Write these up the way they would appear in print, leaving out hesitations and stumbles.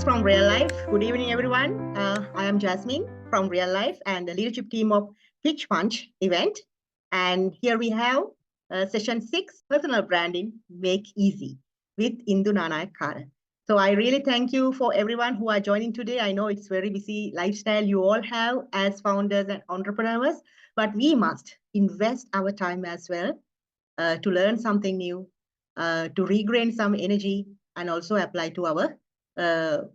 from Real Life. Good evening, everyone. I am Jasmine from Real Life and the leadership team of Pitch Punch event. And here we have session 6, Personal Branding Make Easy with Indu Nanayakkara. So I really thank you for everyone who are joining today. I know it's very busy lifestyle you all have as founders and entrepreneurs, but we must invest our time as well to learn something new, to regain some energy, and also apply to our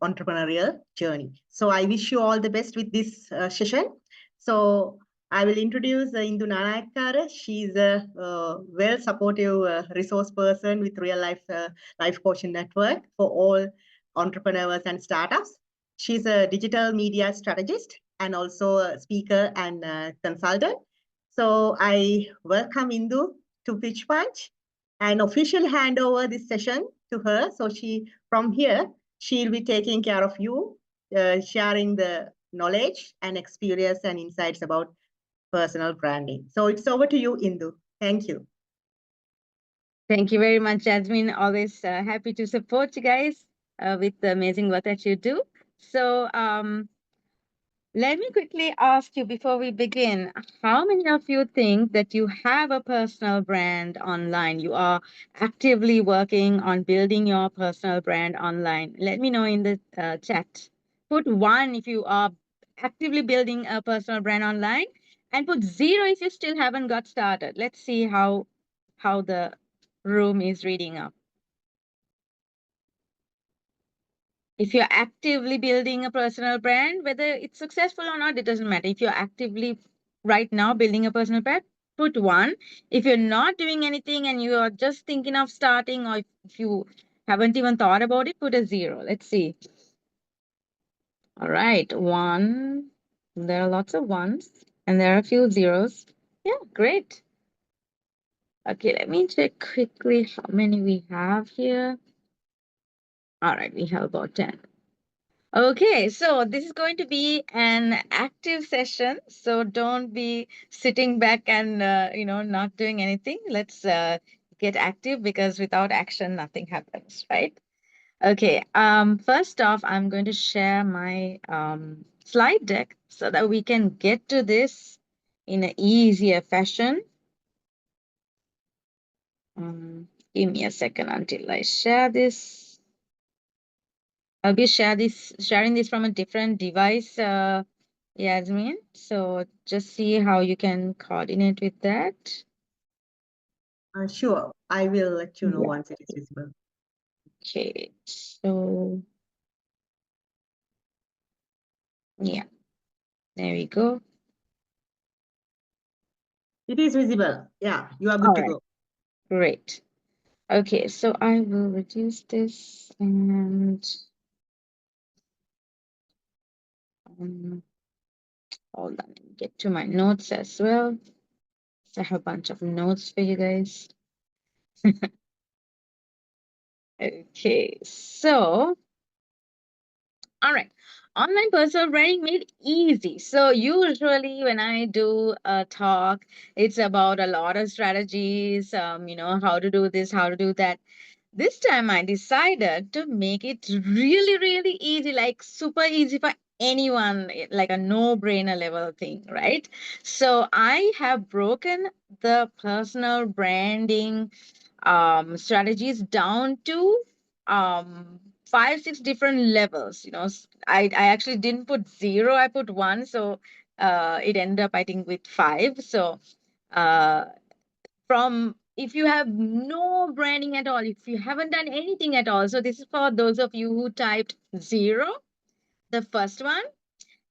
entrepreneurial journey. So I wish you all the best with this session. So I will introduce Indu Nanayakkara. She's a well supportive resource person with Real Life Life Coaching Network for all entrepreneurs and startups. She's a digital media strategist and also a speaker and consultant. So I welcome Indu to Pitch Punch and officially hand over this session to her. So from here, she'll be taking care of you, sharing the knowledge and experience and insights about personal branding. So it's over to you, Indu. Thank you. Thank you very much, Jasmine. Always happy to support you guys with the amazing work that you do. So let me quickly ask you before we begin, how many of you think that you have a personal brand online? You are actively working on building your personal brand online. Let me know in the chat. Put 1 if you are actively building a personal brand online, and put 0 if you still haven't got started. Let's see how the room is reading up. If you're actively building a personal brand, whether it's successful or not, it doesn't matter. If you're actively right now building a personal brand, put 1. If you're not doing anything and you are just thinking of starting, or if you haven't even thought about it, put a 0. Let's see. All right, 1. There are lots of 1s and there are a few 0s. Yeah, great. Okay, let me check quickly how many we have here. All right, we have about 10. Okay, so this is going to be an active session. So don't be sitting back and not doing anything. Let's get active, because without action, nothing happens, right? Okay. First off, I'm going to share my slide deck so that we can get to this in an easier fashion. Give me a second until I share this. I'll be sharing this from a different device, Yasmin. So just see how you can coordinate with that. Sure, I will let you know once it is visible. Okay, so yeah, there we go. It is visible. Yeah, you are good to go. Great. Okay, so I will reduce this and hold on, get to my notes as well. So I have a bunch of notes for you guys. Okay, so all right. Online personal branding made easy. So usually when I do a talk, it's about a lot of strategies, how to do this, how to do that. This time I decided to make it really, really easy, like super easy for anyone, like a no-brainer level thing, right? So I have broken the personal branding strategies down to 5, 6 different levels. I actually didn't put 0, I put 1, so it ended up, I think, with 5. So from if you have no branding at all, if you haven't done anything at all, so this is for those of you who typed 0, the first one,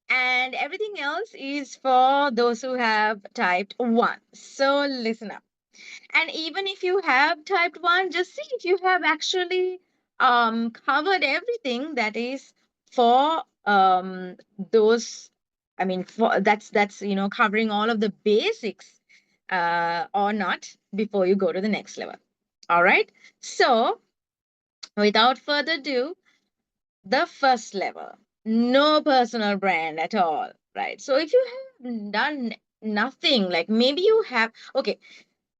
and everything else is for those who have typed 1. So listen up. And even if you have typed 1, just see if you have actually covered everything that is for those. I mean, for that's covering all of the basics or not before you go to the next level. All right. So without further ado, the first level, no personal brand at all, right? So if you have done nothing, like maybe you have, okay,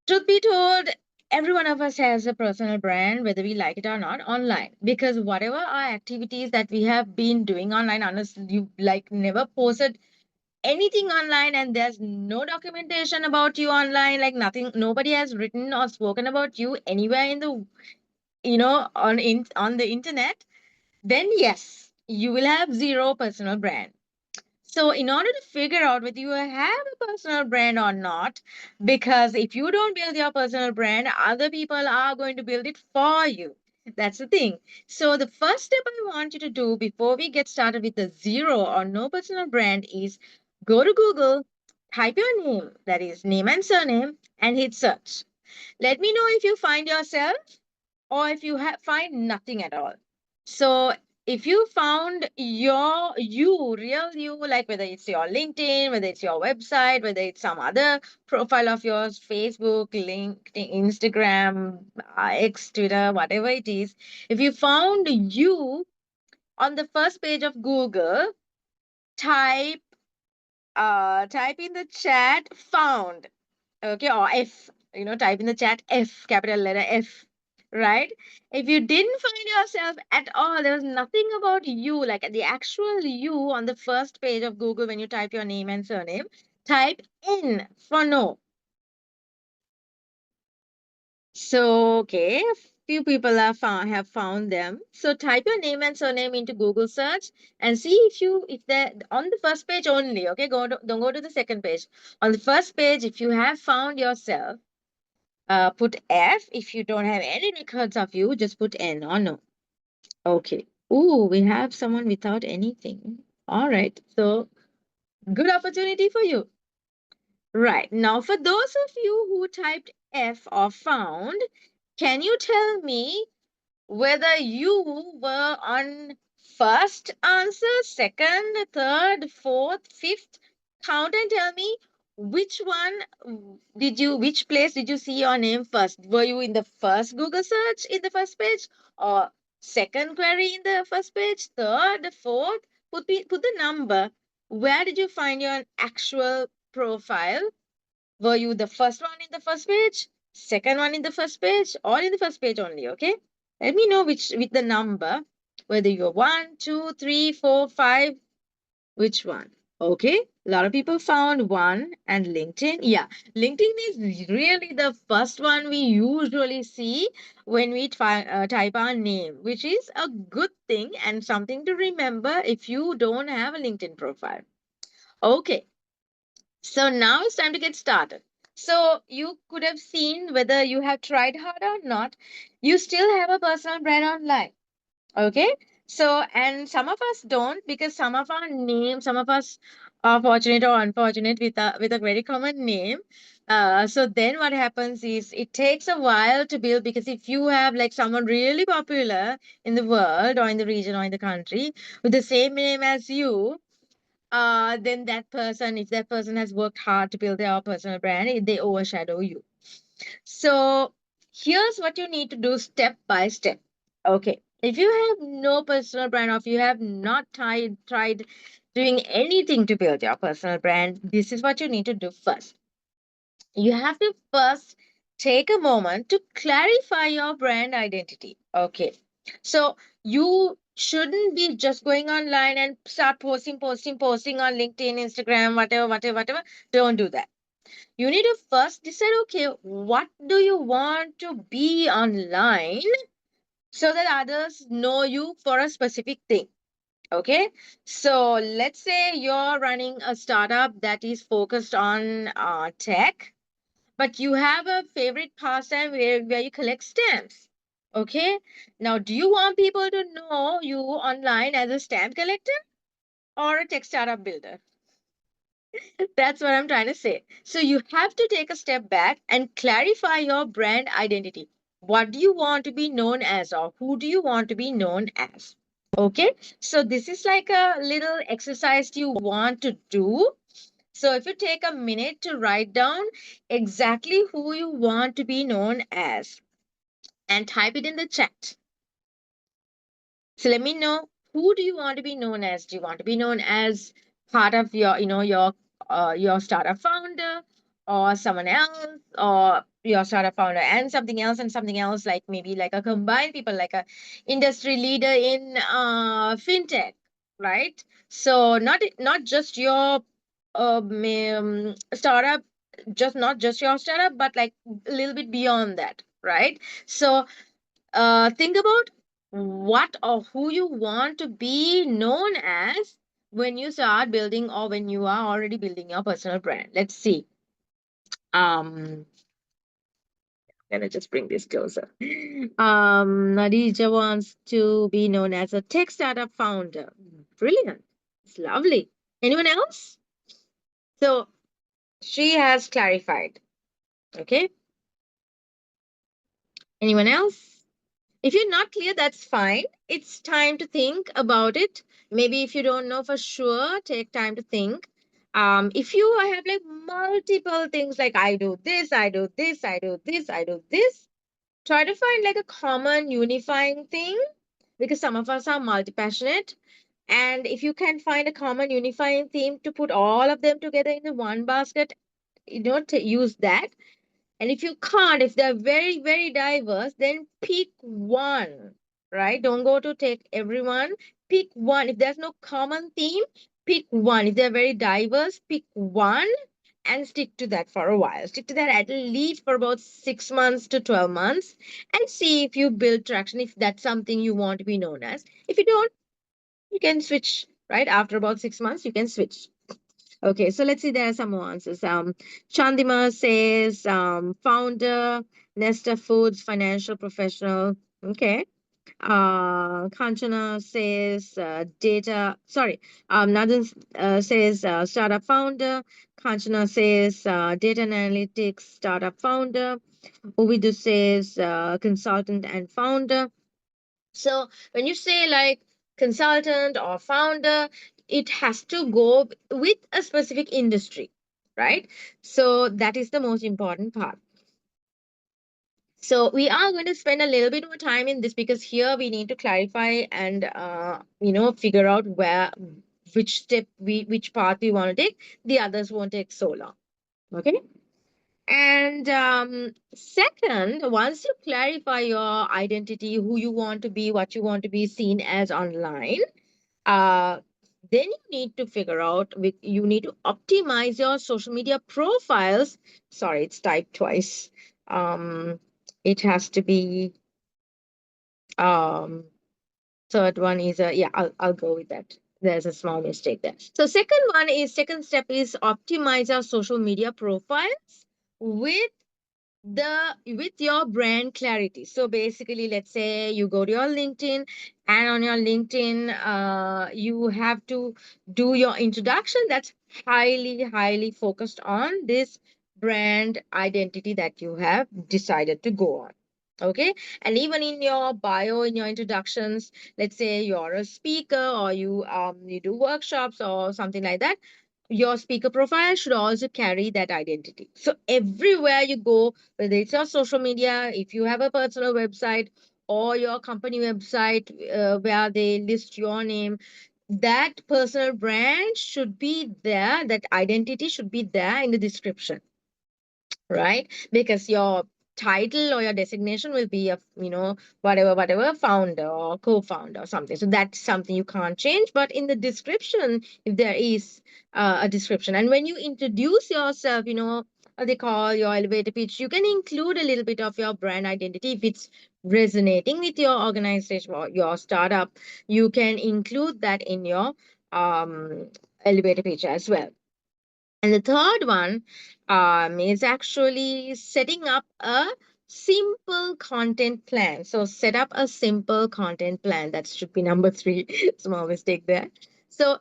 truth be told, every one of us has a personal brand, whether we like it or not, online. Because whatever our activities that we have been doing online, unless you like never posted anything online and there's no documentation about you online, like nothing, nobody has written or spoken about you anywhere in the, on the internet, then yes, you will have zero personal brand. So, in order to figure out whether you have a personal brand or not, because if you don't build your personal brand, other people are going to build it for you. That's the thing. So, the first step I want you to do before we get started with the zero or no personal brand is go to Google, type your name, that is name and surname, and hit search. Let me know if you find yourself or if you find nothing at all. So if you found your real you, like whether it's your LinkedIn, whether it's your website, whether it's some other profile of yours, Facebook, LinkedIn, Instagram, X, Twitter, whatever it is, if you found you on the first page of Google, type type in the chat found, okay, or F, type in the chat F, capital letter F, right? If you didn't find yourself at all, there was nothing about you, like the actual you on the first page of Google when you type your name and surname, type N for no. So, okay, a few people have found them. So type your name and surname into Google search and see if they're on the first page only. Okay, don't go to the second page. On the first page, if you have found yourself, put F. If you don't have any records of you, just put N or no. Okay. Ooh, we have someone without anything. All right. So good opportunity for you. Right. Now, for those of you who typed F or found, can you tell me whether you were on first answer, second, third, fourth, fifth? Count and tell me which which place did you see your name first? Were you in the first Google search in the first page, or second query in the first page, third, fourth? Put the number. Where did you find your actual profile? Were you the first one in the first page, second one in the first page, or in the first page only? Okay. Let me know which with the number, whether you're 1, 2, 3, 4, 5, which one. Okay. A lot of people found one and LinkedIn. Yeah, LinkedIn is really the first one we usually see when we type our name, which is a good thing and something to remember if you don't have a LinkedIn profile. Okay. So now it's time to get started. So you could have seen whether you have tried hard or not, you still have a personal brand online. Okay. So, and some of us don't, because some of our names, some of us are fortunate or unfortunate with a very common name. So then what happens is it takes a while to build, because if you have like someone really popular in the world or in the region or in the country with the same name as you, then that person, if that person has worked hard to build their personal brand, they overshadow you. So here's what you need to do step by step. Okay. If you have no personal brand, or if you have not tried doing anything to build your personal brand, this is what you need to do first. You have to first take a moment to clarify your brand identity. Okay. So you shouldn't be just going online and start posting on LinkedIn, Instagram, whatever. Don't do that. You need to first decide, okay, what do you want to be online so that others know you for a specific thing. Okay. So let's say you're running a startup that is focused on tech, but you have a favorite pastime where you collect stamps. Okay. Now, do you want people to know you online as a stamp collector or a tech startup builder? That's what I'm trying to say. So you have to take a step back and clarify your brand identity. What do you want to be known as, or who do you want to be known as? Okay. So this is like a little exercise you want to do. So if you take a minute to write down exactly who you want to be known as and type it in the chat. So let me know, who do you want to be known as? Do you want to be known as part of your startup founder, or someone else, or your startup founder and something else, like maybe like a combined people, like a industry leader in fintech, right? So not just your startup, just not just your startup, but like a little bit beyond that, right? So think about what or who you want to be known as when you start building, or when you are already building your personal brand. Let's see. Let me just bring this closer. Nadija wants to be known as a tech startup founder. Brilliant. It's lovely. Anyone else? So she has clarified. Okay. Anyone else? If you're not clear, that's fine. It's time to think about it. Maybe if you don't know for sure, take time to think. If you have like multiple things, like I do this, I do this, I do this, I do this, try to find like a common unifying thing, because some of us are multi-passionate. And if you can find a common unifying theme to put all of them together in one basket, use that. And if you can't, if they're very, very diverse, then pick one, right? Don't go to take everyone. Pick one. If there's no common theme, pick one. If they're very diverse, pick one and stick to that for a while. Stick to that at least for about 6 months to 12 months and see if you build traction, if that's something you want to be known as. If you don't, you can switch, right? After about 6 months, you can switch. Okay, so let's see, there are some more answers. Chandima says founder, Nesta Foods, financial professional. Okay. Kanchana says Nadan says startup founder. Kanchana says data and analytics startup founder. Uvidu says consultant and founder. So when you say like consultant or founder, it has to go with a specific industry, right? So that is the most important part. So we are going to spend a little bit more time in this, because here we need to clarify and figure out which path we want to take. The others won't take so long. Okay. And second, once you clarify your identity, who you want to be, what you want to be seen as online, then you need to figure out, you need to optimize your social media profiles. Sorry, it's typed twice. It has to be, third one is I'll go with that. There's a small mistake there. So second step is optimize your social media profiles with your brand clarity. So basically, let's say you go to your LinkedIn, and on your LinkedIn, you have to do your introduction that's highly focused on this brand identity that you have decided to go on. Okay. And even in your bio, in your introductions, let's say you're a speaker, or you do workshops or something like that, your speaker profile should also carry that identity. So everywhere you go, whether it's your social media, if you have a personal website or your company website where they list your name, that personal brand should be there, that identity should be there in the description, right? Because your title or your designation will be a whatever founder or co-founder or something. So that's something you can't change. But in the description, if there is a description, and when you introduce yourself, what they call your elevator pitch, you can include a little bit of your brand identity. If it's resonating with your organization or your startup, you can include that in your elevator pitch as well. And the third one is actually setting up a simple content plan. So set up a simple content plan. That should be number 3. Small mistake there. So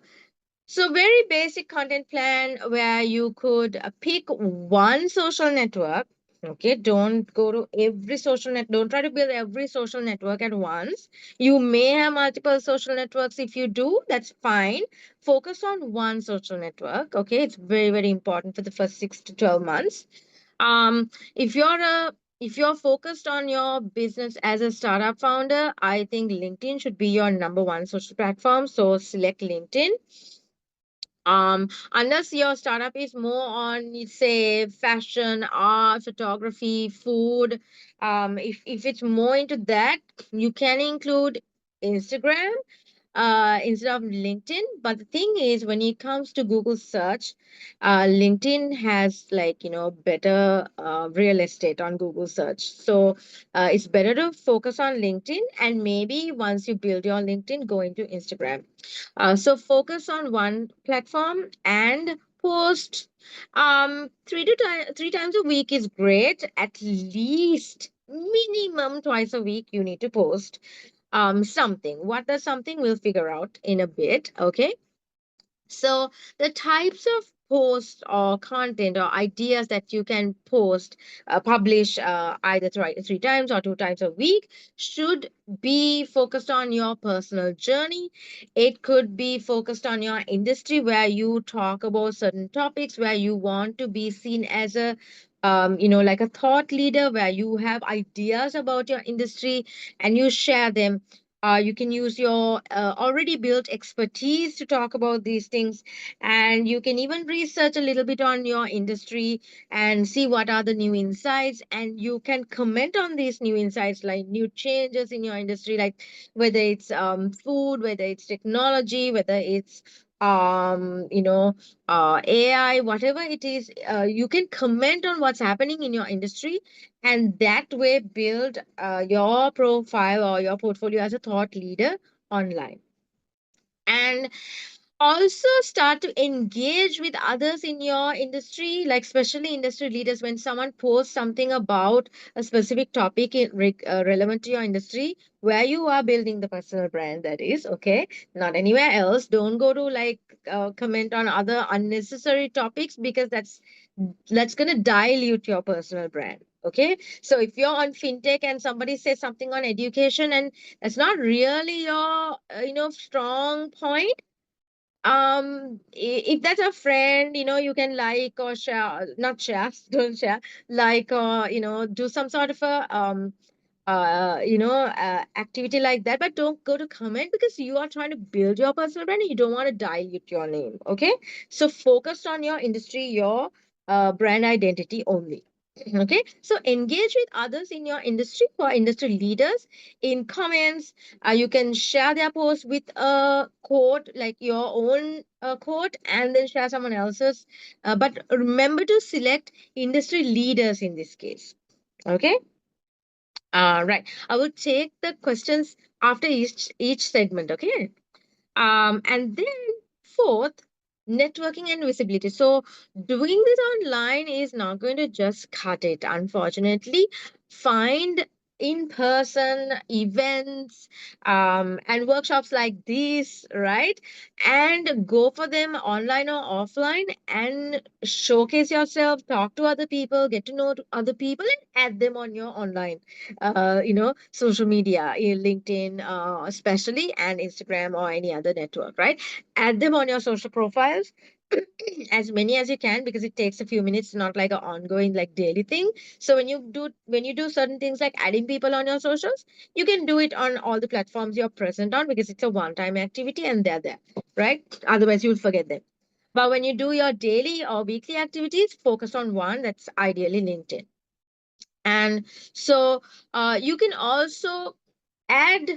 very basic content plan where you could pick one social network. Okay, don't go to every don't try to build every social network at once. You may have multiple social networks. If you do, that's fine. Focus on one social network. Okay, it's very important for the first 6 to 12 months. If you're focused on your business as a startup founder, I think LinkedIn should be your number 1 social platform. So select LinkedIn. Unless your startup is more on, say, fashion, art, photography, food, if it's more into that, you can include Instagram instead of LinkedIn. But the thing is, when it comes to Google search, LinkedIn has, like, better real estate on Google search. So it's better to focus on LinkedIn, and maybe once you build your LinkedIn, go into Instagram. So focus on one platform and post three times a week is great. At least minimum twice a week you need to post something. What does something, we'll figure out in a bit. Okay, so the types of posts or content or ideas that you can publish either three times or two times a week should be focused on your personal journey. It could be focused on your industry, where you talk about certain topics, where you want to be seen as a like a thought leader, where you have ideas about your industry and you share them. You can use your already built expertise to talk about these things, and you can even research a little bit on your industry and see what are the new insights, and you can comment on these new insights, like new changes in your industry, like whether it's food, whether it's technology, whether it's AI, whatever it is. You can comment on what's happening in your industry, and that way build your profile or your portfolio as a thought leader online. And also start to engage with others in your industry, like especially industry leaders. When someone posts something about a specific topic relevant to your industry, where you are building the personal brand, that is, okay, not anywhere else. Don't go to, like, comment on other unnecessary topics, because that's going to dilute your personal brand. Okay, so if you're on fintech and somebody says something on education and that's not really your strong point, if that's a friend, you can like or share, not share, don't share, like, or do some sort of a activity like that, but don't go to comment, because you are trying to build your personal brand and you don't want to dilute your name. Okay, so focus on your industry, your brand identity only. Okay, so engage with others in your industry, or industry leaders, in comments. You can share their post with a quote, like your own quote, and then share someone else's. But remember to select industry leaders in this case. Okay. Right. I will take the questions after each segment. Okay. And then fourth, networking and visibility. So doing this online is not going to just cut it, unfortunately. Find in-person events and workshops like these, right? And go for them online or offline, and showcase yourself, talk to other people, get to know other people, and add them on your online social media, LinkedIn, especially, and Instagram, or any other network, right? Add them on your social profiles, as many as you can, because it takes a few minutes, not like an ongoing, like, daily thing. So when you do certain things like adding people on your socials, you can do it on all the platforms you're present on, because it's a one-time activity and they're there, right? Otherwise you'll forget them. But when you do your daily or weekly activities, focus on one, that's ideally LinkedIn. And so you can also add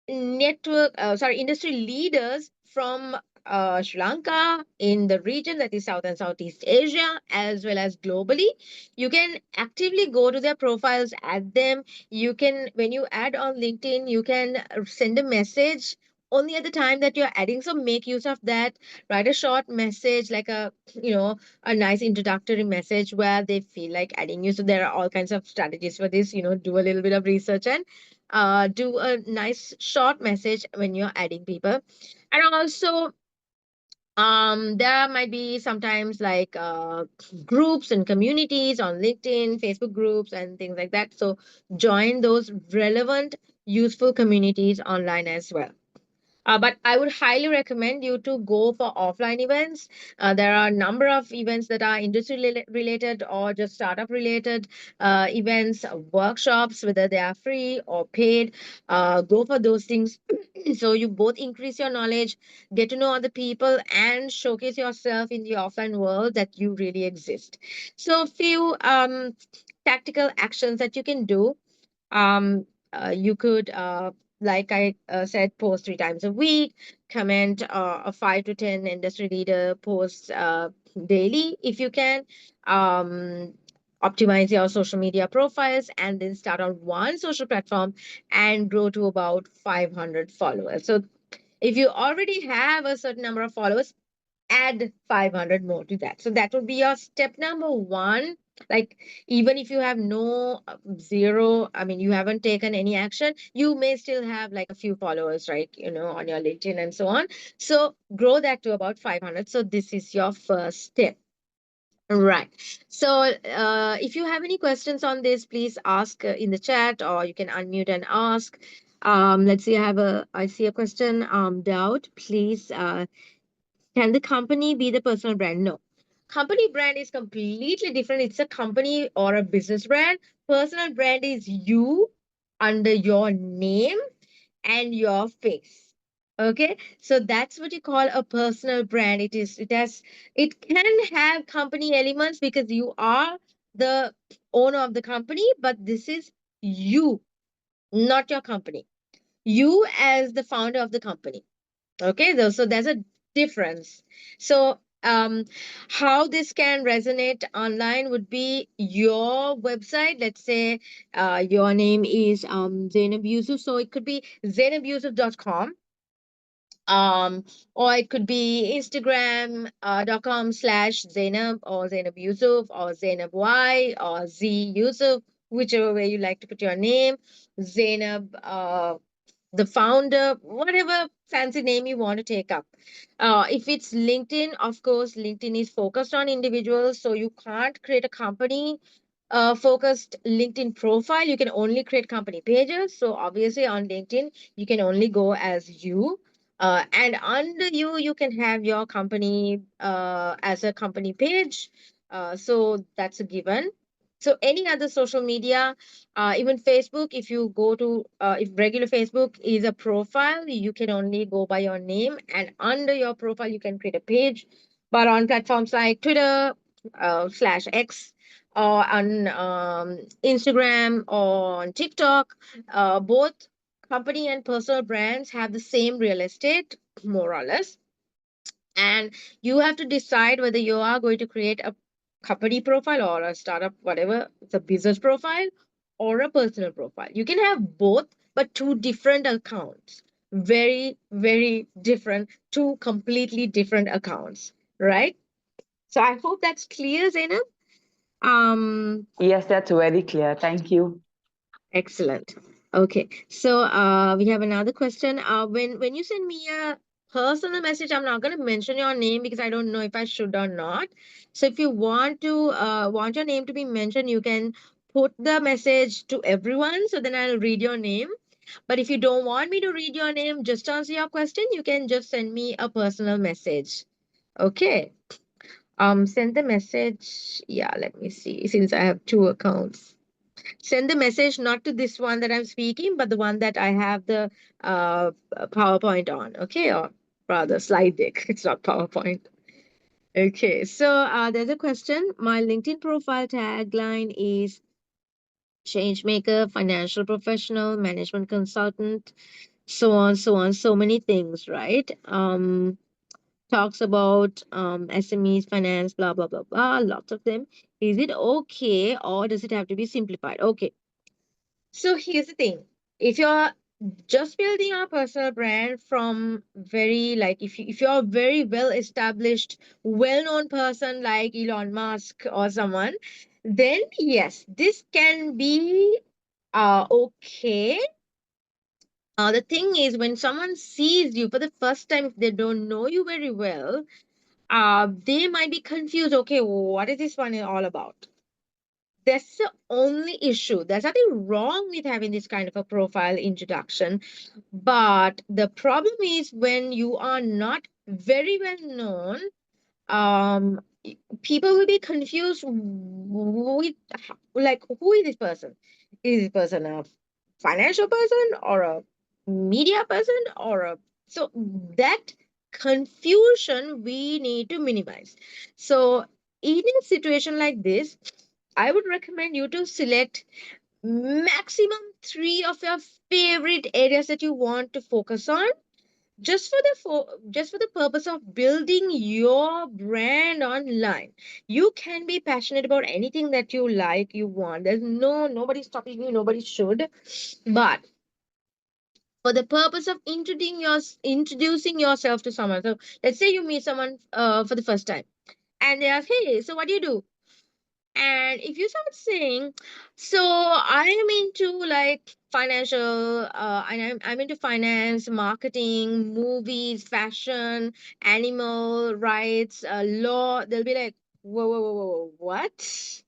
industry leaders from Sri Lanka, in the region, that is South and Southeast Asia, as well as globally. You can actively go to their profiles, add them. You can, when you add on LinkedIn, you can send a message only at the time that you're adding. So make use of that. Write a short message, like a nice introductory message, where they feel like adding you. So there are all kinds of strategies for this. Do a little bit of research and do a nice short message when you're adding people. And also there might be sometimes, like, groups and communities on LinkedIn, Facebook groups, and things like that. So join those relevant, useful communities online as well. But I would highly recommend you to go for offline events. There are a number of events that are industry related or just startup related events, workshops, whether they are free or paid. Go for those things. So you both increase your knowledge, get to know other people, and showcase yourself in the offline world that you really exist. So, a few tactical actions that you can do. You could, like I said, post 3 times a week, comment a 5 to 10 industry leader posts daily if you can. Um, Optimize your social media profiles and then start on one social platform and grow to about 500 followers. So if you already have a certain number of followers, add 500 more to that. So that would be your step number one. Like, even if you have no zero, I mean, you haven't taken any action, you may still have like a few followers, right? On your LinkedIn and so on. So grow that to about 500. So this is your first step. Right. So, if you have any questions on this, please ask in the chat, or you can unmute and ask. Let's see. I see a question. Doubt. Please. Can the company be the personal brand? No. Company brand is completely different. It's a company or a business brand. Personal brand is you under your name and your face. Okay, so that's what you call a personal brand. It can have company elements because you are the owner of the company, but this is you, not your company. You as the founder of the company. Okay, so there's a difference. So how this can resonate online would be your website. Let's say your name is Zainab Yusuf, so it could be zainabyusuf.com, or it could be Instagram.com/Zainab or Zainab Yusuf or Zainab Y or Z Yusuf, whichever way you like to put your name. Zainab, the founder, whatever fancy name you want to take up. If it's LinkedIn, of course, LinkedIn is focused on individuals, so you can't create a company focused LinkedIn profile. You can only create company pages. So obviously on LinkedIn, you can only go as you. And under you, you can have your company as a company page. So that's a given. So any other social media, even Facebook, if you go to, if regular Facebook is a profile, you can only go by your name, and under your profile, you can create a page. But on platforms like Twitter, /X, or on Instagram or on TikTok, both company and personal brands have the same real estate, more or less. And you have to decide whether you are going to create a company profile or a startup, whatever, it's a business profile or a personal profile. You can have both, but two different accounts. Very, very different, two completely different accounts, right? So I hope that's clear, Zainab. Yes, that's very clear. Thank you. Excellent. Okay, so we have another question. When you send me a personal message, I'm not going to mention your name because I don't know if I should or not. So if you want your name to be mentioned, you can put the message to everyone. So then I'll read your name. But if you don't want me to read your name, just to answer your question, you can just send me a personal message. Okay. Send the message. Yeah, let me see. Since I have two accounts, send the message not to this one that I'm speaking, but the one that I have the PowerPoint on, okay? Or rather, slide deck. It's not PowerPoint. Okay, so there's a question. My LinkedIn profile tagline is change maker, financial professional, management consultant, so on, so on, so many things, right? Talks about SMEs, finance, blah, blah, blah, blah, lots of them. Is it okay or does it have to be simplified? Okay. So here's the thing. If you're just building a personal brand from very, like, if you're a very well established, well-known person like Elon Musk or someone, then yes, this can be okay. The thing is, when someone sees you for the first time, if they don't know you very well, they might be confused. Okay, what is this one all about? That's the only issue. There's nothing wrong with having this kind of a profile introduction. But the problem is when you are not very well known, people will be confused with like, who is this person? Is this person a financial person or a media person or a, so that confusion we need to minimize. So in a situation like this, I would recommend you to select maximum 3 of your favorite areas that you want to focus on, just for the purpose of building your brand online. You can be passionate about anything that you like, you want. There's nobody stopping you, nobody should. But for the purpose of introducing yourself to someone, so let's say you meet someone for the first time, and they ask, hey, so what do you do? And if you start saying, so I am into like financial, and I'm into finance, marketing, movies, fashion, animal rights, law, they'll be like, whoa, whoa, whoa, whoa, whoa, what?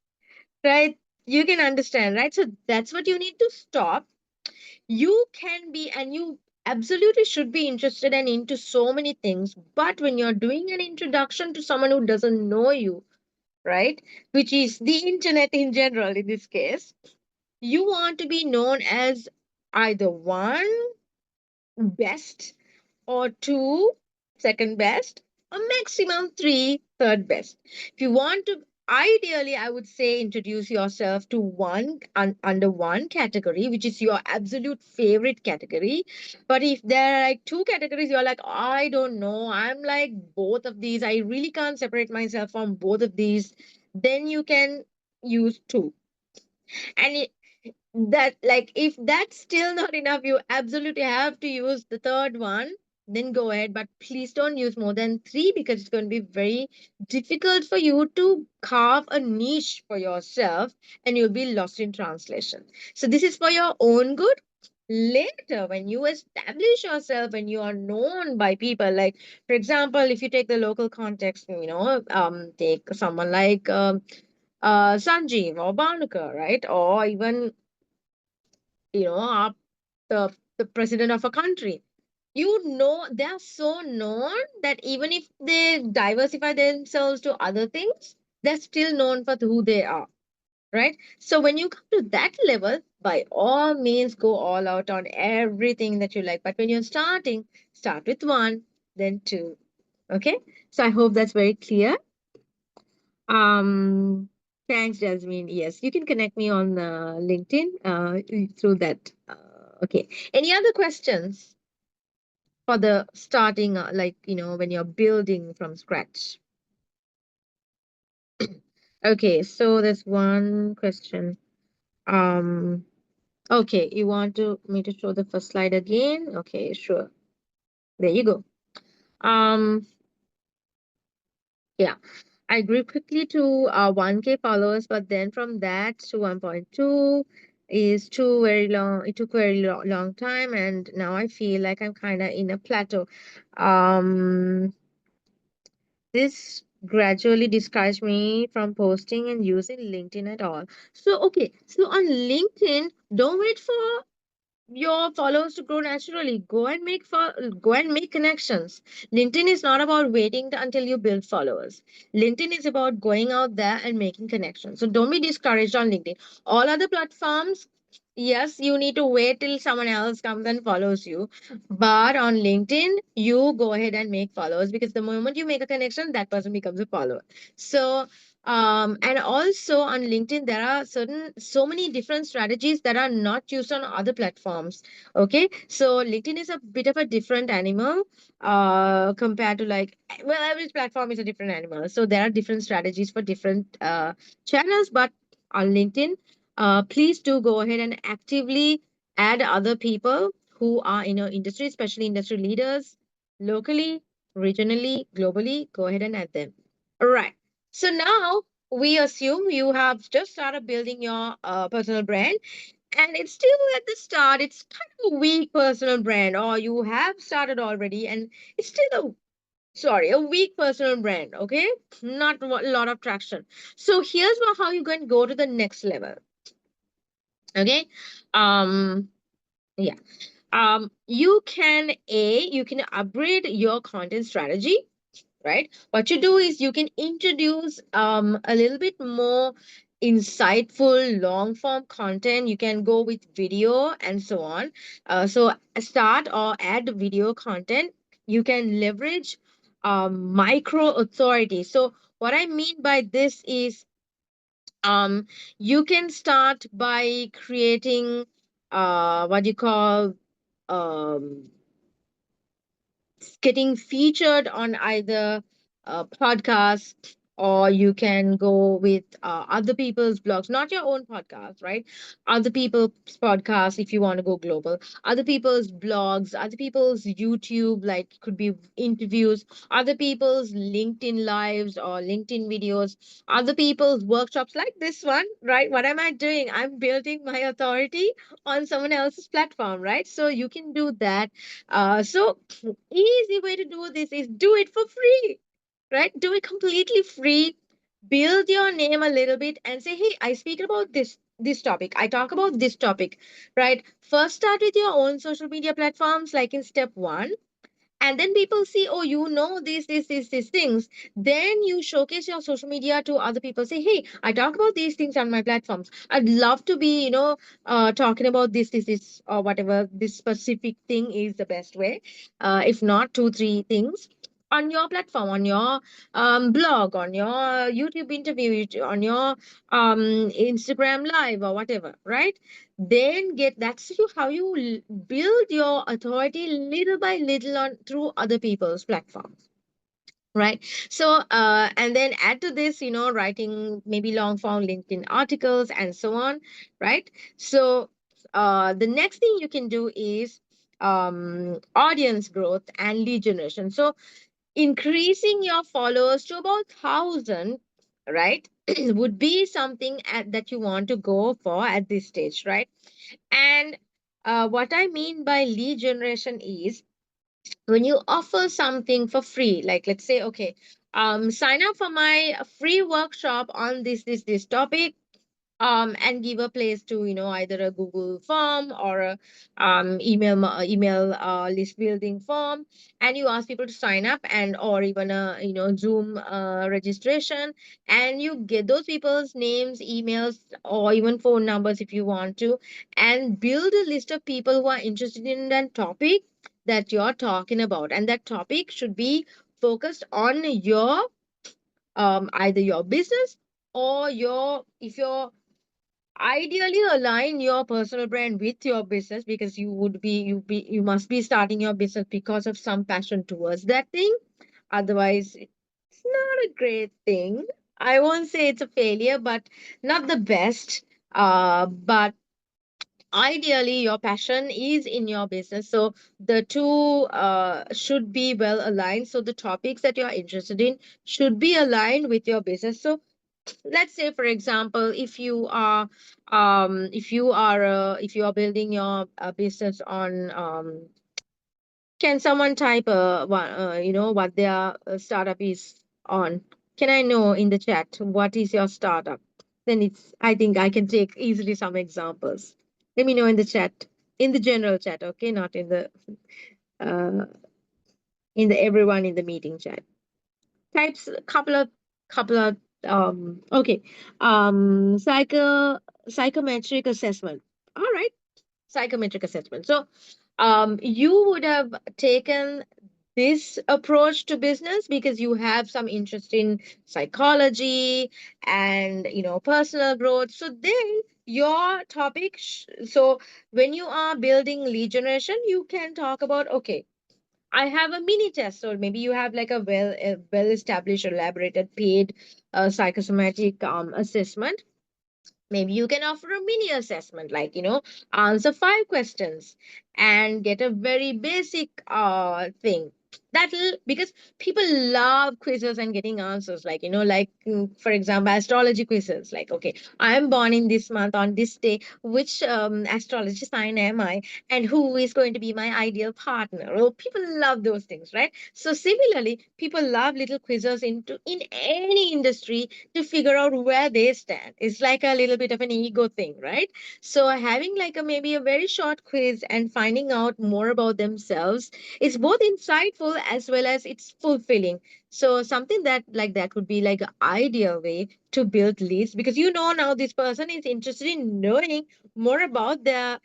Right? You can understand, right? So that's what you need to stop. You can be, and you absolutely should be interested and into so many things. But when you're doing an introduction to someone who doesn't know you, right, which is the internet in general in this case, you want to be known as either one, best, or two, second best, or maximum three, third best. If you want to, ideally, I would say introduce yourself to under one category, which is your absolute favorite category. But if there are like two categories, you're like, I don't know, I'm like both of these, I really can't separate myself from both of these, then you can use two. And that, like, if that's still not enough, you absolutely have to use the third one, then go ahead. But please don't use more than three, because it's going to be very difficult for you to carve a niche for yourself, and you'll be lost in translation. So this is for your own good. Later, when you establish yourself and you are known by people, like for example, if you take the local context, take someone like Sanjeev or Bhanukar, right? Or even, the president of a country. They are so known that even if they diversify themselves to other things, they're still known for who they are, right? So when you come to that level, by all means, go all out on everything that you like. But when you're starting, start with one, then two. Okay. So I hope that's very clear. Thanks, Jasmine. Yes, you can connect me on LinkedIn through that. Okay. Any other questions for the starting, when you're building from scratch? Okay, so there's one question. Okay, you want me to show the first slide again? Okay, sure. There you go. Yeah. I grew quickly to 1K followers, but then from that to 1.2 is too very long. It took very long time, and now I feel like I'm kind of in a plateau. This gradually discouraged me from posting and using LinkedIn at all. So, okay, so on LinkedIn, don't wait for your followers to grow naturally. Go and make connections. LinkedIn is not about waiting until you build followers. LinkedIn is about going out there and making connections. So don't be discouraged on LinkedIn. All other platforms, yes, you need to wait till someone else comes and follows you. But on LinkedIn, you go ahead and make followers, because the moment you make a connection, that person becomes a follower. So and also on LinkedIn, there are so many different strategies that are not used on other platforms. Okay. So LinkedIn is a bit of a different animal compared to, like, well, every platform is a different animal. So there are different strategies for different channels. But on LinkedIn, please do go ahead and actively add other people who are in your industry, especially industry leaders, locally, regionally, globally. Go ahead and add them. All right. So now we assume you have just started building your personal brand, and it's still at the start. It's kind of a weak personal brand, or you have started already and it's still sorry, a weak personal brand, okay? Not a lot of traction. So here's how you can go to the next level, okay? Um, yeah. You can upgrade your content strategy, right? What you do is you can introduce a little bit more insightful long form content. You can go with video and so on. So start or add video content. You can leverage micro authority. So what I mean by this is you can start by creating what you call um getting featured on either podcasts, or you can go with other people's blogs, not your own podcast, right? Other people's podcasts, if you want to go global, other people's blogs, other people's YouTube, like could be interviews, other people's LinkedIn lives or LinkedIn videos, other people's workshops like this one, right? What am I doing? I'm building my authority on someone else's platform, right? So you can do that. So easy way to do this is do it for free, right? Do it completely free. Build your name a little bit and say, hey, I speak about this topic. I talk about this topic, right? First, start with your own social media platforms, like in step one, and then people see, oh, you know these things. Then you showcase your social media to other people. Say, hey, I talk about these things on my platforms. I'd love to be, talking about this or whatever. This specific thing is the best way. If not, two three things on your platform, on your blog, on your YouTube interview, on your Instagram live or whatever, right? Then get that's how you build your authority little by little on through other people's platforms, right? So and then add to this, writing maybe long form LinkedIn articles and so on, right? So the next thing you can do is audience growth and lead generation. So increasing your followers to about 1,000, right, would be something that you want to go for at this stage, right? And what I mean by lead generation is when you offer something for free, like let's say, okay, sign up for my free workshop on this topic, and give a place to, either a Google form or a email list building form, and you ask people to sign up, and or even a Zoom registration, and you get those people's names, emails, or even phone numbers if you want to, and build a list of people who are interested in that topic that you're talking about, and that topic should be focused on your either your business or your if you're ideally align your personal brand with your business, because you must be starting your business because of some passion towards that thing. Otherwise it's not a great thing. I won't say it's a failure, but not the best. But ideally your passion is in your business, so the two should be well aligned. So the topics that you're interested in should be aligned with your business. So let's say, for example, if you are building your business on can someone type what their startup is on? Can I know in the chat what is your startup? Then I think I can take easily some examples. Let me know in the chat, in the general chat, okay, not uh, in the everyone in the meeting chat. Types a couple of okay, psychometric assessment. All right, psychometric assessment. So you would have taken this approach to business because you have some interest in psychology and personal growth. So then your topic so when you are building lead generation, you can talk about, okay, I have a mini test, or maybe you have like a well established, elaborated, paid psychosomatic assessment. Maybe you can offer a mini assessment, like answer 5 questions and get a very basic thing. That'll, because people love quizzes and getting answers, like, for example, astrology quizzes, like, okay, I'm born in this month on this day, which astrology sign am I, and who is going to be my ideal partner? Well, people love those things, right? So similarly, people love little quizzes in any industry to figure out where they stand. It's like a little bit of an ego thing, right? So having like maybe a very short quiz and finding out more about themselves, it's both insightful as well as it's fulfilling. So something that like that would be like an ideal way to build leads, because now this person is interested in knowing more about their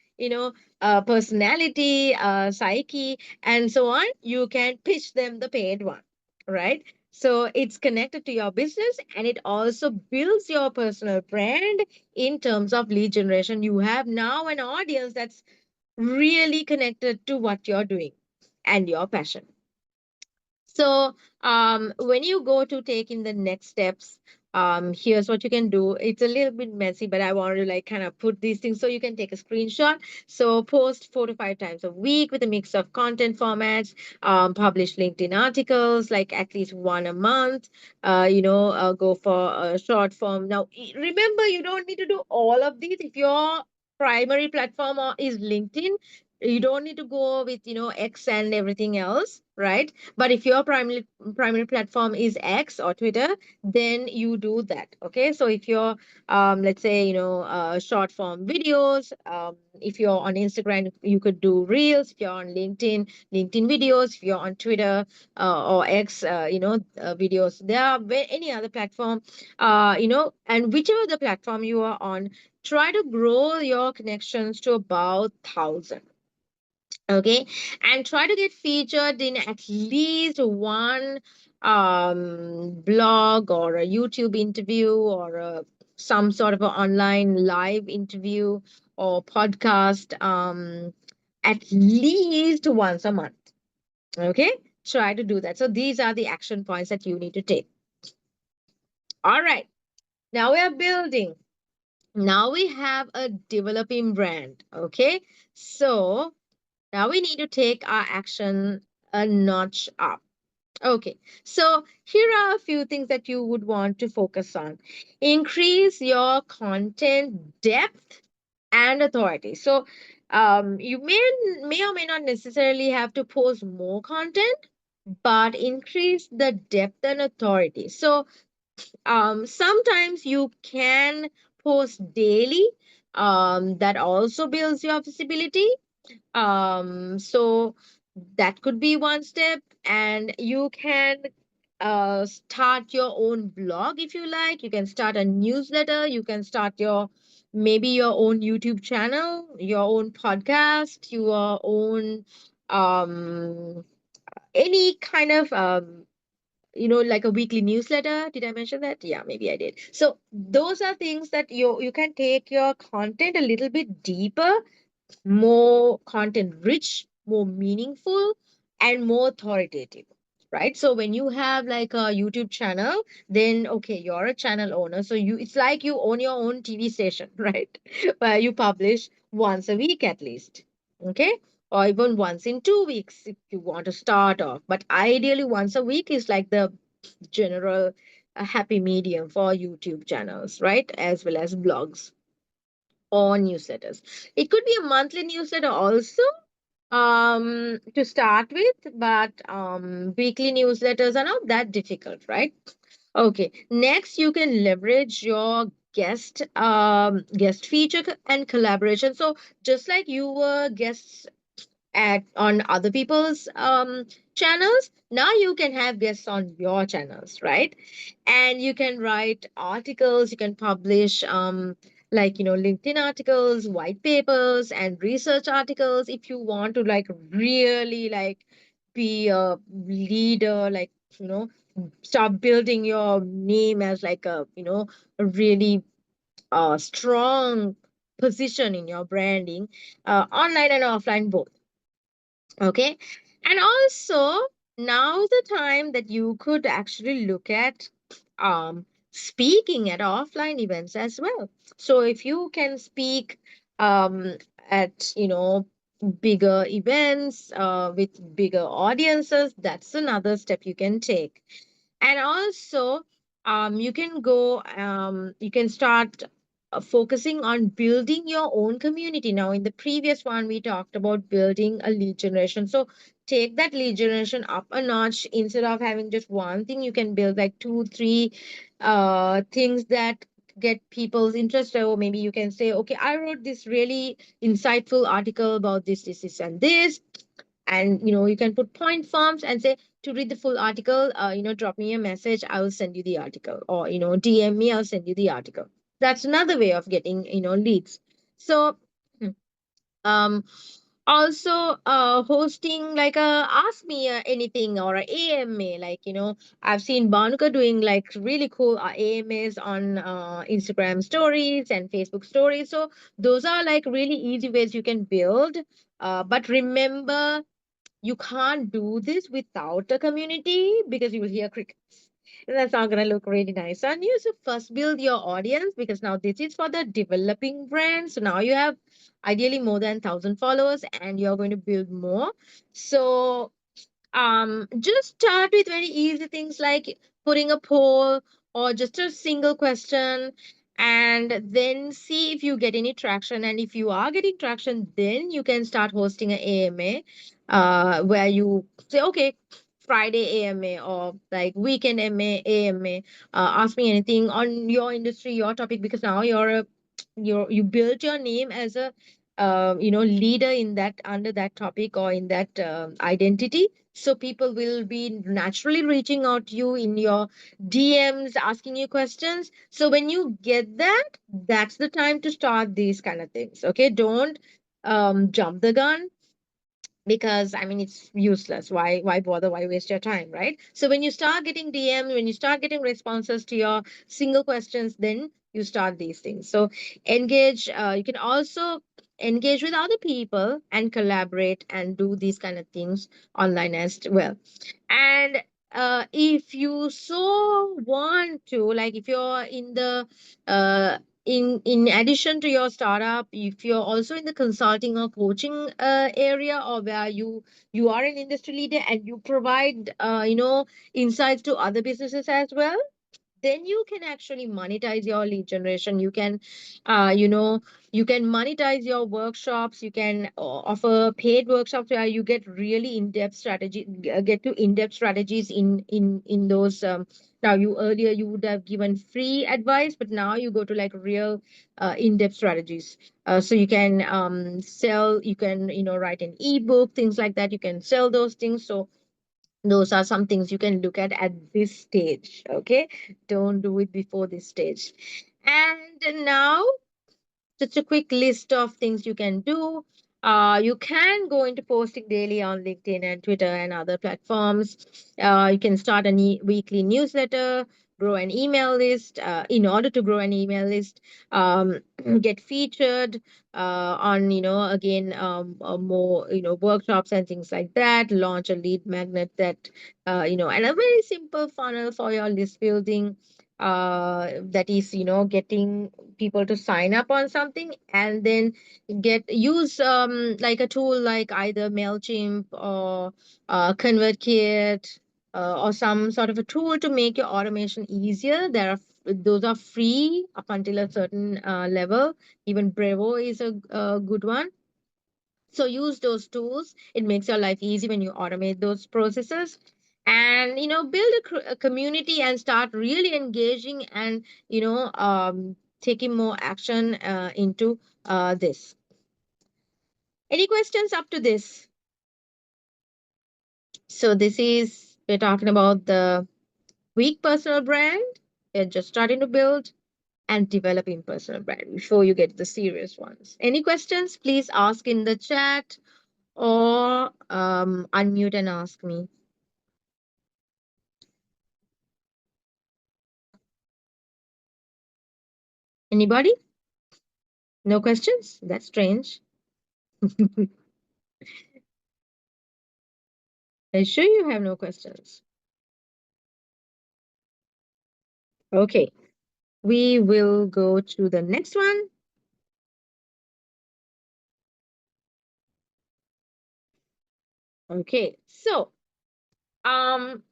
personality, psyche, and so on. You can pitch them the paid one, right? So it's connected to your business, and it also builds your personal brand in terms of lead generation. You have now an audience that's really connected to what you're doing and your passion. So when you go to take in the next steps, here's what you can do. It's a little bit messy, but I want to like kind of put these things so you can take a screenshot. So post 4 to 5 times a week with a mix of content formats, publish LinkedIn articles, like at least one a month, go for a short form. Now, remember, you don't need to do all of these. If your primary platform is LinkedIn, you don't need to go with, X and everything else, right? But if your primary platform is X or Twitter, then you do that. Okay. So if you're let's say, short form videos, if you're on Instagram, you could do reels. If you're on LinkedIn videos. If you're on Twitter or X, videos. There are any other platform, and whichever the platform you are on, try to grow your connections to about 1,000. Okay, and try to get featured in at least one blog or a YouTube interview or some sort of an online live interview or podcast, at least once a month. Okay, try to do that. So these are the action points that you need to take. All right, now we are building. Now we have a developing brand. Okay, so now we need to take our action a notch up. Okay, so here are a few things that you would want to focus on. Increase your content depth and authority. So you may or may not necessarily have to post more content, but increase the depth and authority. So sometimes you can post daily. That also builds your visibility. So that could be one step, and you can start your own blog if you like. You can start a newsletter. You can start maybe your own YouTube channel, your own podcast, your own any kind of like a weekly newsletter. Did I mention that? Yeah, maybe I did. So those are things that you can take your content a little bit deeper, more content rich, more meaningful, and more authoritative, right? So when you have like a YouTube channel, then okay, you're a channel owner. So it's like you own your own TV station, right? Where you publish once a week at least. Okay. Or even once in 2 weeks if you want to start off. But ideally, once a week is like the general happy medium for YouTube channels, right? As well as blogs or newsletters. It could be a monthly newsletter also, to start with, but weekly newsletters are not that difficult, right? Okay, next you can leverage your guest feature and collaboration. So just like you were guests on other people's channels, now you can have guests on your channels, right? And you can write articles, you can publish like LinkedIn articles, white papers, and research articles if you want to like really like be a leader, like start building your name as like a really strong position in your branding, online and offline both. Okay. And also, now's the time that you could actually look at speaking at offline events as well. So if you can speak at, bigger events with bigger audiences, that's another step you can take. And also, you can start focusing on building your own community. Now, in the previous one, we talked about building a lead generation. So take that lead generation up a notch. Instead of having just one thing, you can build like 2, 3 things that get people's interest. Or maybe you can say, okay, I wrote this really insightful article about this, and this. And you can put point forms and say, to read the full article, drop me a message, I will send you the article, or DM me, I'll send you the article. That's another way of getting leads. So um also hosting like a ask me anything or a AMA, like I've seen Banuka doing like really cool AMAs on Instagram stories and Facebook stories. So those are like really easy ways you can build, but remember, you can't do this without a community, because you will hear crickets. And that's not going to look really nice on you. So first build your audience, because now this is for the developing brand. So now you have ideally more than 1,000 followers and you're going to build more. So just start with very easy things like putting a poll or just a single question, and then see if you get any traction. And if you are getting traction, then you can start hosting an AMA, where you say, okay, Friday AMA or like weekend AMA, ask me anything on your industry, your topic, because now you built your name as a leader in that, under that topic or in that identity. So people will be naturally reaching out to you in your DMs, asking you questions. So when you get that, that's the time to start these kind of things. Okay, don't jump the gun, because I mean it's useless. Why bother? Why waste your time, right? So when you start getting DMs, when you start getting responses to your single questions, then you start these things. So engage. You can also engage with other people and collaborate and do these kind of things online as well. And if you so want to, like if you're in the in addition to your startup, if you're also in the consulting or coaching area, or where you are an industry leader and you provide insights to other businesses as well, then you can actually monetize your lead generation. You can you can monetize your workshops. You can offer paid workshops where you get really in-depth strategy, get to in-depth strategies in those now you earlier you would have given free advice, but now you go to like real in-depth strategies. So you can sell, you can write an ebook, things like that. You can sell those things. So those are some things you can look at this stage. Okay, don't do it before this stage. And now, just a quick list of things you can do. You can go into posting daily on LinkedIn and Twitter and other platforms. You can start a weekly newsletter, grow an email list. In order to grow an email list, um, get featured on, again, more, workshops and things like that. Launch a lead magnet that, and a very simple funnel for your list building. That is, getting people to sign up on something, and then use like a tool like either MailChimp or ConvertKit, or some sort of a tool to make your automation easier. Those are free up until a certain level. Even Brevo is a good one. So use those tools. It makes your life easy when you automate those processes. And build a community and start really engaging and taking more action into this. Any questions up to this? So we're talking about the weak personal brand. We're just starting to build and developing personal brand before you get the serious ones. Any questions? Please ask in the chat or unmute and ask me. Anybody? No questions? That's strange. Are you sure you have no questions? Okay, we will go to the next one. Okay, so I'm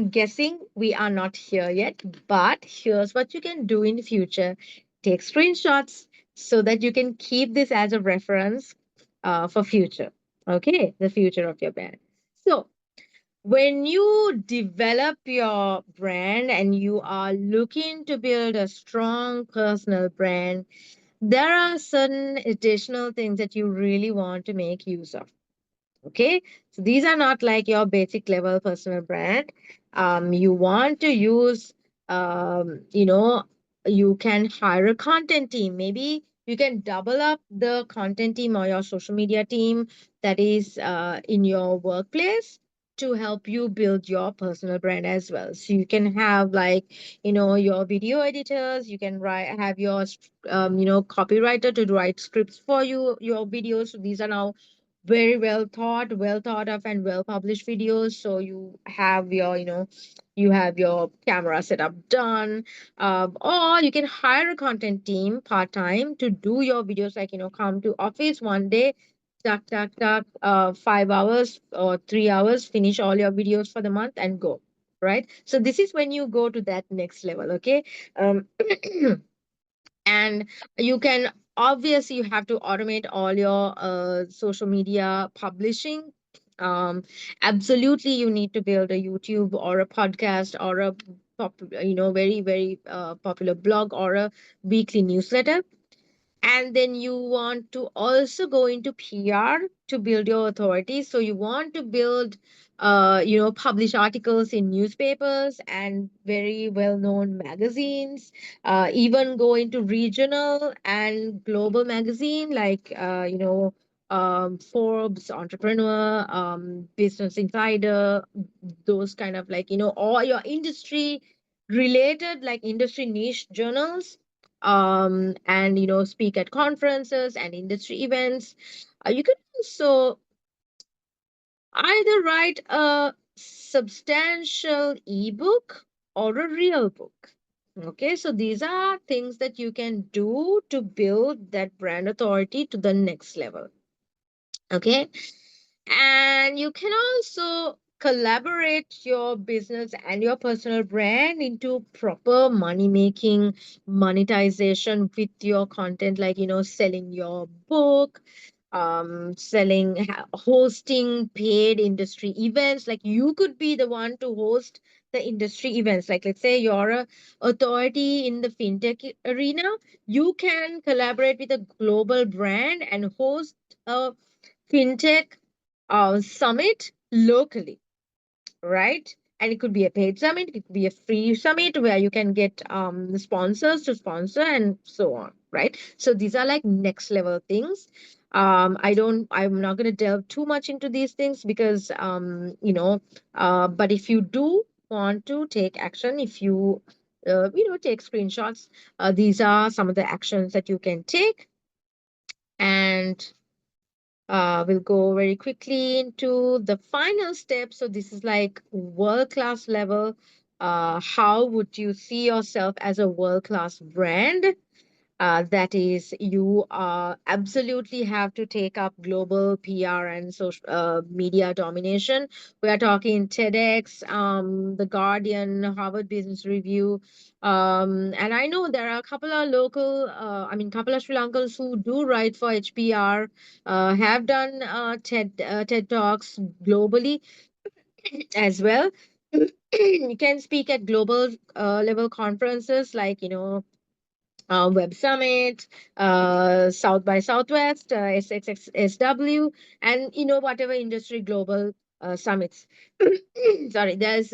guessing we are not here yet, but here's what you can do in the future. Take screenshots so that you can keep this as a reference for future. Okay, the future of your brand. So when you develop your brand and you are looking to build a strong personal brand, there are certain additional things that you really want to make use of. Okay, so these are not like your basic level personal brand. You want to use, you know, you can hire a content team. Maybe you can double up the content team or your social media team that is in your workplace to help you build your personal brand as well. So you can have like, your video editors, you can have your, copywriter to write scripts for you, your videos. So these are now very well thought of and well published videos. So you have your, you have your camera setup done, or you can hire a content team part time to do your videos. Like, come to office one day, tuck tuck tuck, 5 hours or 3 hours, finish all your videos for the month and go. Right. So this is when you go to that next level. Okay. Um, and you can obviously you have to automate all your social media publishing. Absolutely, you need to build a YouTube or a podcast or a very popular blog or a weekly newsletter. And then you want to also go into PR to build your authority. So you want to build, publish articles in newspapers and very well known magazines, even go into regional and global magazine like, Forbes, Entrepreneur, Business Insider, those kind of like, all your industry related, like industry niche journals, and speak at conferences and industry events. You can also either write a substantial ebook or a real book. Okay, so these are things that you can do to build that brand authority to the next level. Okay, and you can also collaborate your business and your personal brand into proper money making monetization with your content, like, selling your book, hosting paid industry events. Like, you could be the one to host the industry events. Like, let's say you're a authority in the fintech arena, you can collaborate with a global brand and host a fintech summit locally, right? And it could be a paid summit, it could be a free summit where you can get the sponsors to sponsor and so on, right? So these are like next level things. I'm not going to delve too much into these things because, but if you do want to take action, if you, take screenshots, these are some of the actions that you can take. And we'll go very quickly into the final step. So this is like world-class level. How would you see yourself as a world-class brand? That is, you absolutely have to take up global PR and social media domination. We are talking TEDx, The Guardian, Harvard Business Review. And I know there are a couple of local, couple of Sri Lankans who do write for HPR, have done TED Talks globally as well. You can speak at global level conferences like, Web Summit, South by Southwest, SXSW, and whatever industry global summits. Sorry, there's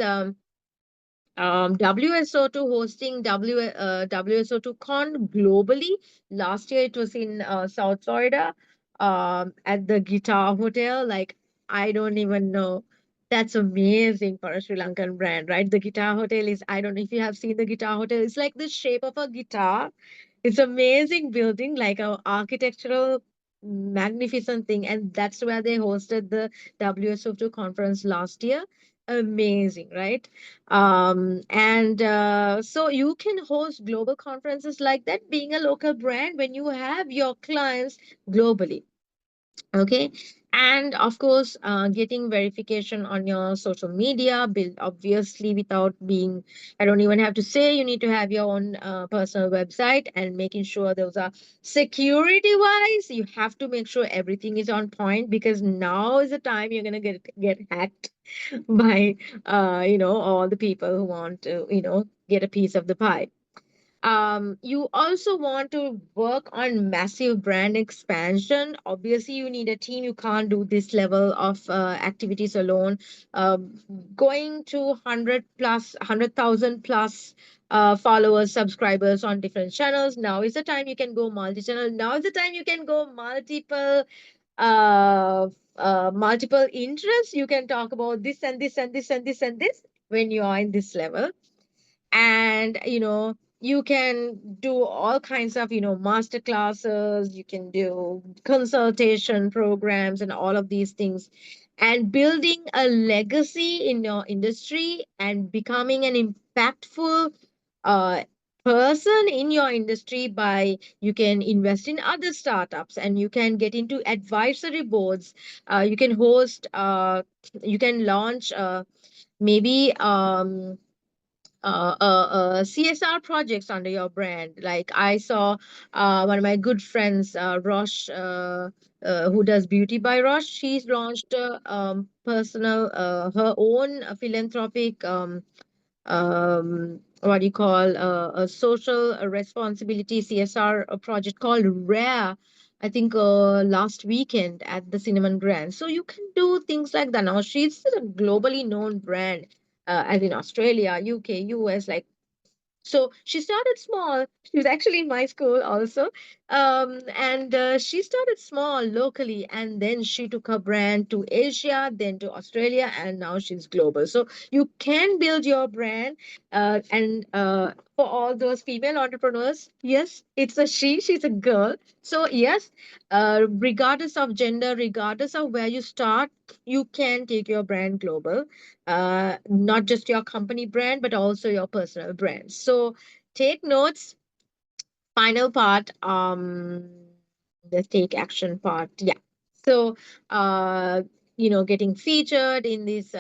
WSO2 hosting WSO2 Con globally. Last year it was in South Florida, at the Guitar Hotel. Like, I don't even know. That's amazing for a Sri Lankan brand, right? The Guitar Hotel is, I don't know if you have seen the Guitar Hotel. It's like the shape of a guitar. It's amazing building, like a architectural magnificent thing. And that's where they hosted the WSO2 conference last year. Amazing, right? And so you can host global conferences like that, being a local brand when you have your clients globally. Okay. And of course, getting verification on your social media, build obviously without being, I don't even have to say, you need to have your own personal website, and making sure those are security wise. You have to make sure everything is on point, because now is the time you're going to get hacked by, all the people who want to, get a piece of the pie. You also want to work on massive brand expansion. Obviously, you need a team. You can't do this level of activities alone. Going to 100,000 plus followers, subscribers on different channels. Now is the time you can go multi-channel. Now is the time you can go uh, multiple interests. You can talk about this and this and this and this and this when you are in this level. And you can do all kinds of master classes, you can do consultation programs and all of these things, and building a legacy in your industry and becoming an impactful uh, person in your industry. By you can invest in other startups, and you can get into advisory boards. You can host, you can launch, maybe CSR projects under your brand. Like I saw one of my good friends, Rosh, who does Beauty by Rosh. She's launched a personal, her own philanthropic, what do you call, a social responsibility CSR project called Rare. I think last weekend at the Cinnamon Grand. So you can do things like that. Now she's a globally known brand, as in Australia, UK, US, like. So she started small. She was actually in my school also. And she started small locally, and then she took her brand to Asia, then to Australia, and now she's global. So you can build your brand. And for all those female entrepreneurs, yes, it's a she, she's a girl. So, yes, regardless of gender, regardless of where you start, you can take your brand global, not just your company brand, but also your personal brand. So take notes. Final part, the take action part. Yeah. So, uh, getting featured in these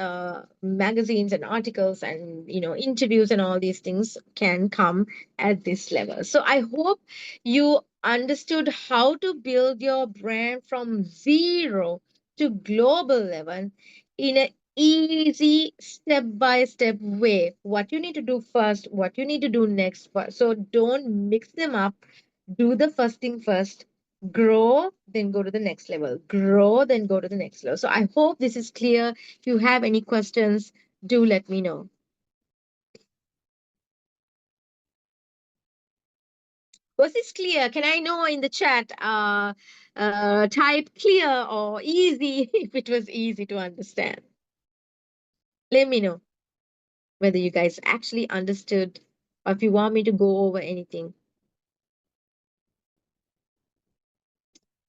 magazines and articles and, interviews and all these things can come at this level. So I hope you understood how to build your brand from zero to global level in a easy step by step way. What you need to do first, what you need to do next. So don't mix them up. Do the first thing first, grow, then go to the next level, grow, then go to the next level. So I hope this is clear. If you have any questions, do let me know. Was this clear? Can I know in the chat? Type clear or easy if it was easy to understand. Let me know whether you guys actually understood, or if you want me to go over anything.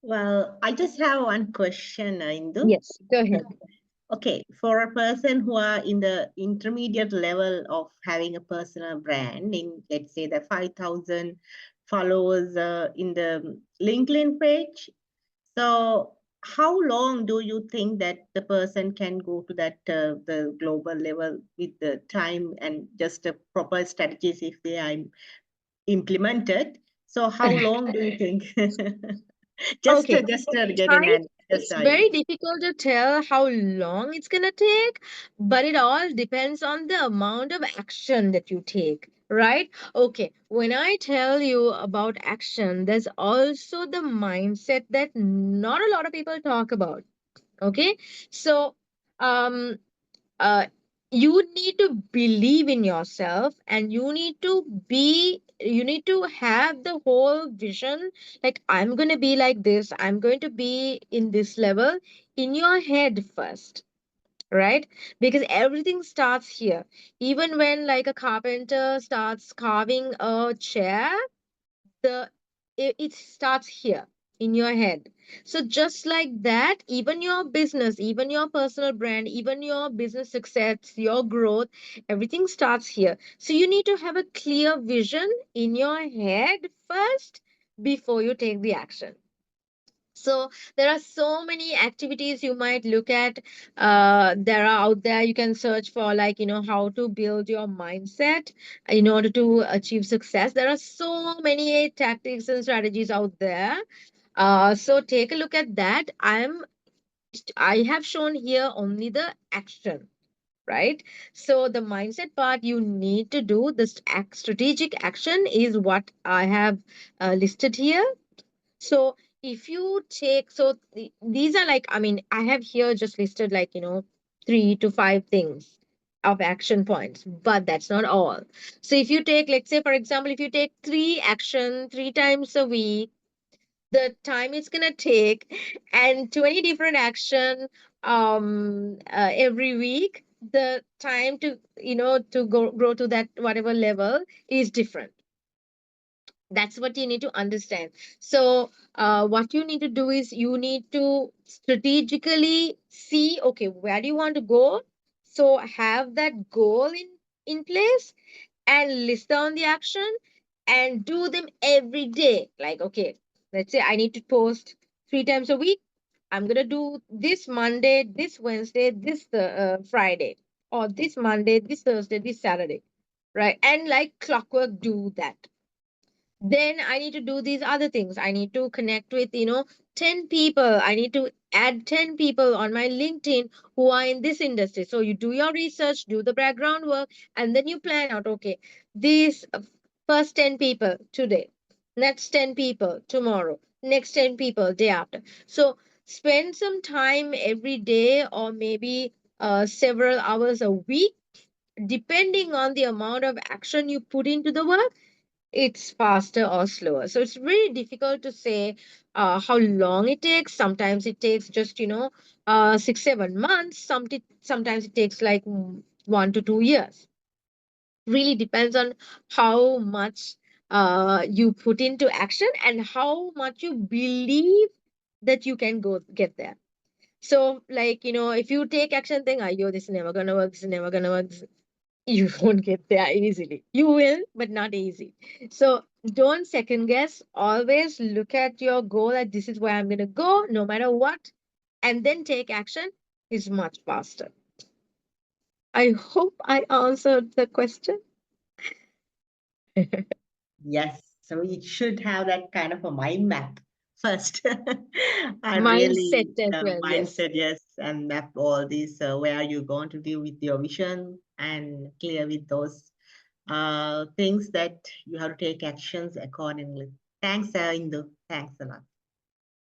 Well, I just have one question, Indu. Yes, go ahead. Okay, for a person who are in the intermediate level of having a personal brand, in let's say the 5,000 followers in the LinkedIn page. So how long do you think that the person can go to that the global level with the time and just a proper strategies if they are implemented? So how long do you think? Just Okay, to get an time, just it's very idea. difficult to tell how long it's gonna take, but it all depends on the amount of action that you take, right? Okay, when I tell you about action, there's also the mindset that not a lot of people talk about. Okay, so um uh, you need to believe in yourself, and you need to have the whole vision, like I'm going to be like this, I'm going to be in this level in your head first, right? Because everything starts here. Even when like a carpenter starts carving a chair, the it starts here in your head. So just like that, even your business, even your personal brand, even your business success, your growth, everything starts here. So you need to have a clear vision in your head first before you take the action. So there are so many activities you might look at. There are out there. You can search for, like, how to build your mindset in order to achieve success. There are so many tactics and strategies out there. So take a look at that. I have shown here only the action, right? So the mindset part you need to do. This strategic action is what I have listed here. So if you take, so these are like, I mean, I have here just listed, like, 3 to 5 things of action points, but that's not all. So if you take, let's say, for example, if you take 3 action 3 times a week, the time it's gonna take, and 20 different action every week, the time to, to grow to that whatever level is different. That's what you need to understand. So what you need to do is you need to strategically see, okay, where do you want to go? So have that goal in place, and list down the action and do them every day. Like, okay, let's say I need to post 3 times a week. I'm gonna do this Monday, this Wednesday, this Friday, or this Monday, this Thursday, this Saturday, right? And like clockwork, do that. Then I need to do these other things. I need to connect with, 10 people. I need to add 10 people on my LinkedIn who are in this industry. So you do your research, do the background work, and then you plan out, okay, these first 10 people today, next 10 people tomorrow, next 10 people day after. So spend some time every day, or maybe several hours a week, depending on the amount of action you put into the work. It's faster or slower. So it's really difficult to say how long it takes. Sometimes it takes just, 6, 7 months. Sometimes it takes like 1 to 2 years. Really depends on how much you put into action and how much you believe that you can go get there. So, like, if you take action, think, yo, this is never gonna work, this is never gonna work, you won't get there easily. You will, but not easy. So don't second guess. Always look at your goal, that this is where I'm going to go, no matter what, and then take action is much faster. I hope I answered the question. Yes, so it should have that kind of a mind map first. And Mindset really, as well, yes. mindset, yes, and map all these where you're going to be with your vision, and clear with those things that you have to take actions accordingly. Thanks, Indu. Thanks a lot.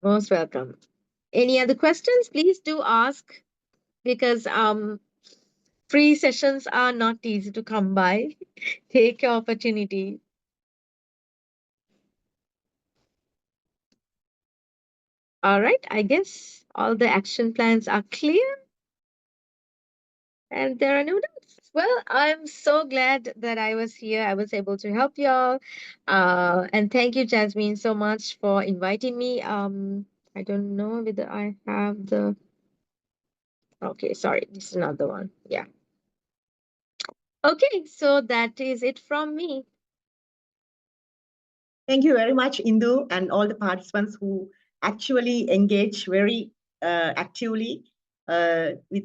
Most welcome. Any other questions? Please do ask, because free sessions are not easy to come by. Take your opportunity. All right, I guess all the action plans are clear and there are no doubts. Well, I'm so glad that I was here. I was able to help y'all. And thank you, Jasmine, so much for inviting me. I don't know whether I have the. Okay, sorry, this is another one. Yeah. Okay, so that is it from me. Thank you very much, Indu, and all the participants who actually engage very actively with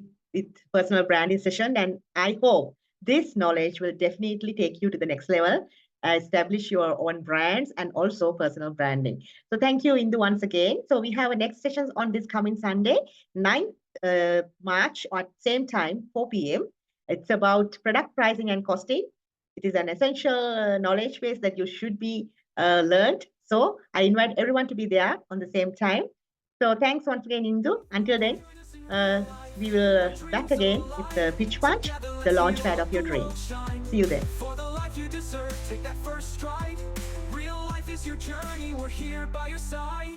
personal branding session. And I hope this knowledge will definitely take you to the next level, establish your own brands and also personal branding. So thank you, Indu, once again. So we have a next session on this coming Sunday, 9th March at same time, 4 p.m. It's about product pricing and costing. It is an essential knowledge base that you should be learned. So I invite everyone to be there on the same time. So thanks once again, Indu. Until then, we will back again with the Pitch Punch, the launch pad of your dreams. See you then. For the life you deserve, take that first stride. Real life is your journey, we're here by your side.